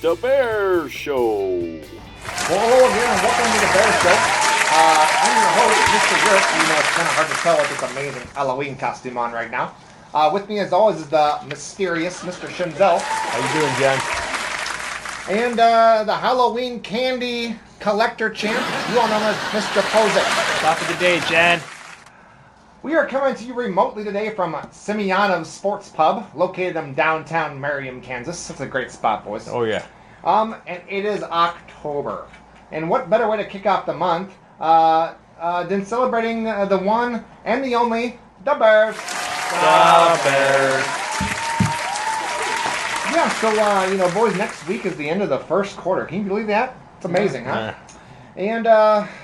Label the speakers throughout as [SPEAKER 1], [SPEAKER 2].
[SPEAKER 1] The Bear Show.
[SPEAKER 2] Well, hello again, and welcome to The Bear Show. I'm your host, Mr. Rick. You know, it's kind of hard to tell with this amazing Halloween costume on right now. With me, as always, is the mysterious Mr. Shinzel.
[SPEAKER 3] How you doing, John?
[SPEAKER 2] And the Halloween candy collector champ, you all know as Mr. Pozick.
[SPEAKER 4] Top of the day, Jan.
[SPEAKER 2] We are coming to you remotely today from Simeonov's Sports Pub, located in downtown Merriam, Kansas. It's a great spot, boys.
[SPEAKER 3] Oh, yeah.
[SPEAKER 2] And it is October. And what better way to kick off the month than celebrating the one and the only, the Bears.
[SPEAKER 3] The Bears.
[SPEAKER 2] Yeah, so, boys, next week is the end of the first quarter. Can you believe that? It's amazing, huh? And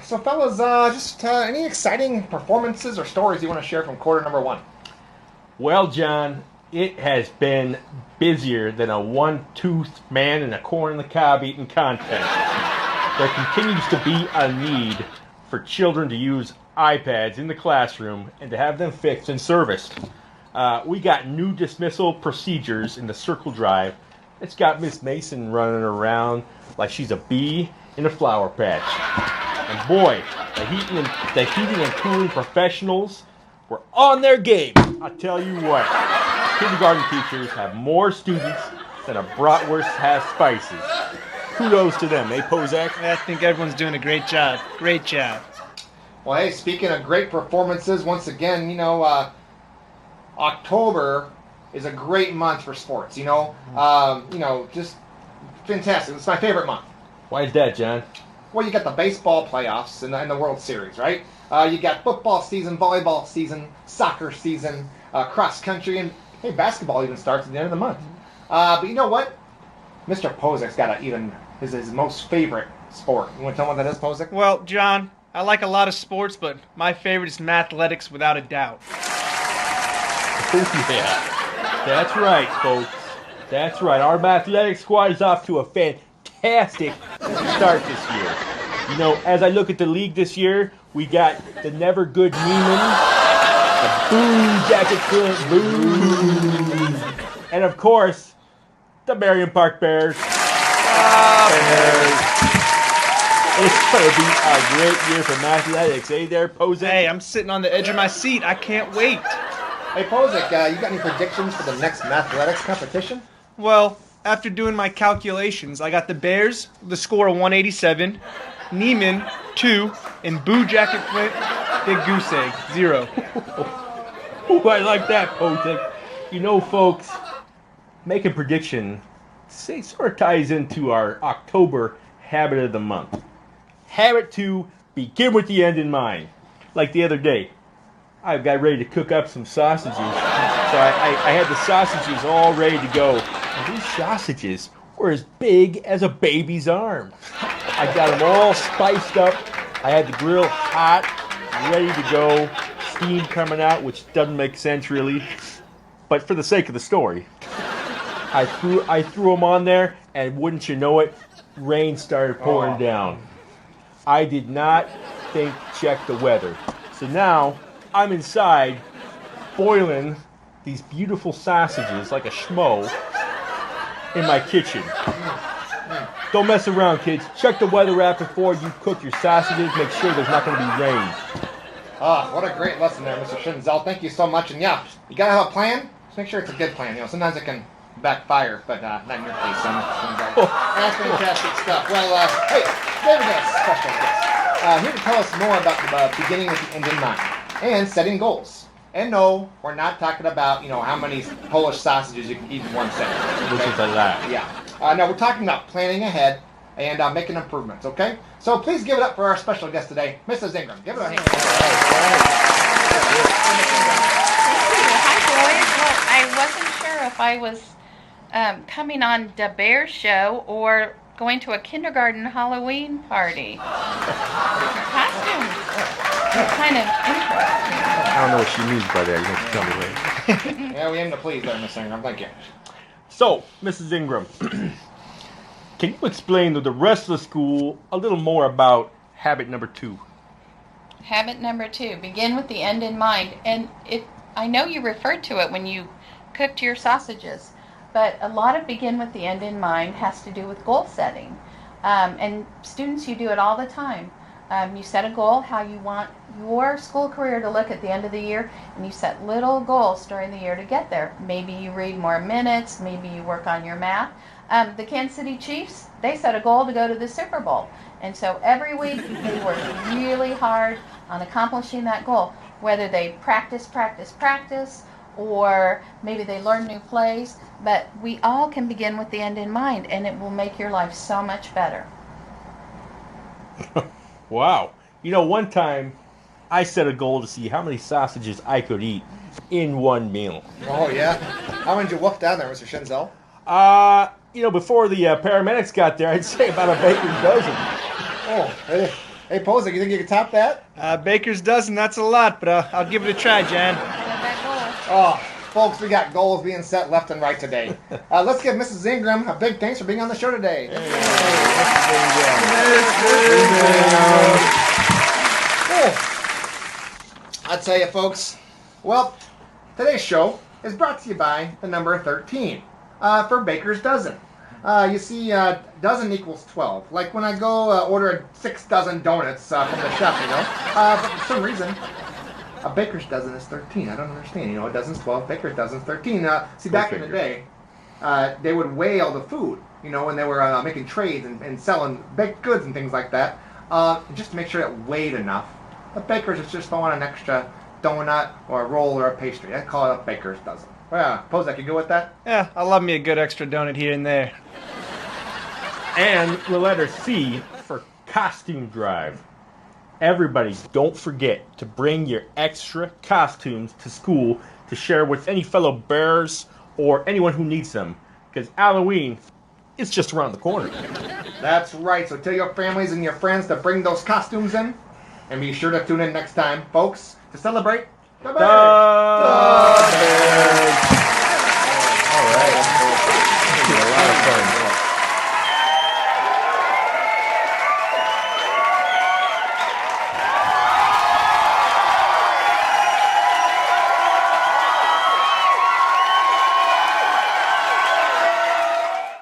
[SPEAKER 2] so, fellas, just any exciting performances or stories you want to share from quarter number one?
[SPEAKER 3] Well, John, it has been busier than a one-toothed man in a corn on the cob eating contest. There continues to be a need for children to use iPads in the classroom and to have them fixed and serviced. We got new dismissal procedures in the circle drive. It's got Miss Mason running around like she's a bee in a flower patch. And boy, the heating and cooling professionals were on their game. I tell you what, kindergarten teachers have more students than a bratwurst has spices. Kudos to them, eh, Pozak?
[SPEAKER 4] I think everyone's doing a great job. Great job.
[SPEAKER 2] Well, hey, speaking of great performances, once again, October is a great month for sports, just fantastic. It's my favorite month.
[SPEAKER 3] Why is that, John?
[SPEAKER 2] Well, you got the baseball playoffs and the World Series, right? You got football season, volleyball season, soccer season, cross country, and hey, basketball even starts at the end of the month. But you know what? Mr. Pozik's got his most favorite sport. You want to tell me what that is, Pozick?
[SPEAKER 4] Well, John, I like a lot of sports, but my favorite is Mathletics without a doubt.
[SPEAKER 3] Oh, yeah. That's right, folks. That's right. Our Mathletics squad is off to a fantastic start this year. You know, as I look at the league this year, we got the never good Neiman, the Boo Jacket Flint, Boo, and of course, the Marion Park Bears. Bears. It's going to be a great year for Mathletics, eh there, Pozak?
[SPEAKER 4] Hey, I'm sitting on the edge of my seat. I can't wait.
[SPEAKER 2] Hey, Pozick, you got any predictions for the next Mathletics competition?
[SPEAKER 4] Well, after doing my calculations, I got the Bears with a score of 187, Neiman 2, and Boo Jacket Flint, Big Goose Egg 0.
[SPEAKER 3] Ooh, I like that, Pozak. You know, folks, making prediction sort of ties into our October habit of the month. Habit to begin with the end in mind. Like the other day, I got ready to cook up some sausages. So I had the sausages all ready to go. And these sausages were as big as a baby's arm. I got them all spiced up. I had the grill hot, ready to go. Steam coming out, which doesn't make sense really. But for the sake of the story, I threw them on there, and wouldn't you know it, rain started pouring down. I did not check the weather. So now I'm inside boiling these beautiful sausages like a schmo in my kitchen. Don't mess around, kids. Check the weather app before you cook your sausages. Make sure there's not going to be rain.
[SPEAKER 2] What a great lesson there, Mr. Shinzel. Thank you so much. And yeah, you got to have a plan. Just make sure it's a good plan. Sometimes it can backfire, but not in your case, son. That's fantastic stuff. Well, hey, today we got a special guest here to tell us more about the beginning with the end in mind and setting goals. And no, we're not talking about how many Polish sausages you can eat in one setting. Okay?
[SPEAKER 3] Which is a lot.
[SPEAKER 2] Yeah. No, we're talking about planning ahead and making improvements. Okay. So please give it up for our special guest today, Mrs. Ingram. Give it a hand.
[SPEAKER 5] Hi, boys. Well, I wasn't sure if I was coming on the Bear Show or going to a kindergarten Halloween party. Costumes are kind of interesting.
[SPEAKER 3] I don't know what she means by that. You have to tell me later.
[SPEAKER 2] Yeah, we aim to please there, Miss Ingram. Thank you.
[SPEAKER 3] So, Mrs. Ingram, can you explain to the rest of the school a little more about habit number 2?
[SPEAKER 5] Habit number 2, begin with the end in mind. And I know you referred to it when you cooked your sausages. But a lot of begin with the end in mind has to do with goal setting. And students, you do it all the time. You set a goal, how you want your school career to look at the end of the year, and you set little goals during the year to get there. Maybe you read more minutes, maybe you work on your math. The Kansas City Chiefs, they set a goal to go to the Super Bowl. And so every week they work really hard on accomplishing that goal, whether they practice, or maybe they learn new plays. But we all can begin with the end in mind, and it will make your life so much better.
[SPEAKER 3] Wow. You know, one time I set a goal to see how many sausages I could eat in one meal.
[SPEAKER 2] Oh, yeah? How many did you wolf down there, Mr. Shinzel?
[SPEAKER 3] You know, before the paramedics got there, I'd say about a baker's dozen.
[SPEAKER 2] Oh, hey, Posey, you think you can top that?
[SPEAKER 4] Baker's dozen, that's a lot, but I'll give it a try, Jan.
[SPEAKER 2] Oh, folks, we got goals being set left and right today. Let's give Mrs. Ingram a big thanks for being on the show today. I tell you, folks, well, today's show is brought to you by the number 13 for Baker's Dozen. You see, dozen equals 12. Like when I go order 6 dozen donuts from the chef, you know. But for some reason, a baker's dozen is 13. I don't understand. You know, a dozen's 12, baker's dozen's 13. See, back in the day, they would weigh all the food, you know, when they were making trades and selling baked goods and things like that, just to make sure it weighed enough. The baker's is just throwing an extra donut or a roll or a pastry. I call it a baker's dozen. Well, Pozak, you go with that?
[SPEAKER 4] Yeah, I love me a good extra donut here and there.
[SPEAKER 3] And the letter C for costume drive. Everybody, don't forget to bring your extra costumes to school to share with any fellow bears or anyone who needs them. Because Halloween is just around the corner.
[SPEAKER 2] That's right. So tell your families and your friends to bring those costumes in. And be sure to tune in next time, folks, to celebrate the Bears.
[SPEAKER 3] The Bears.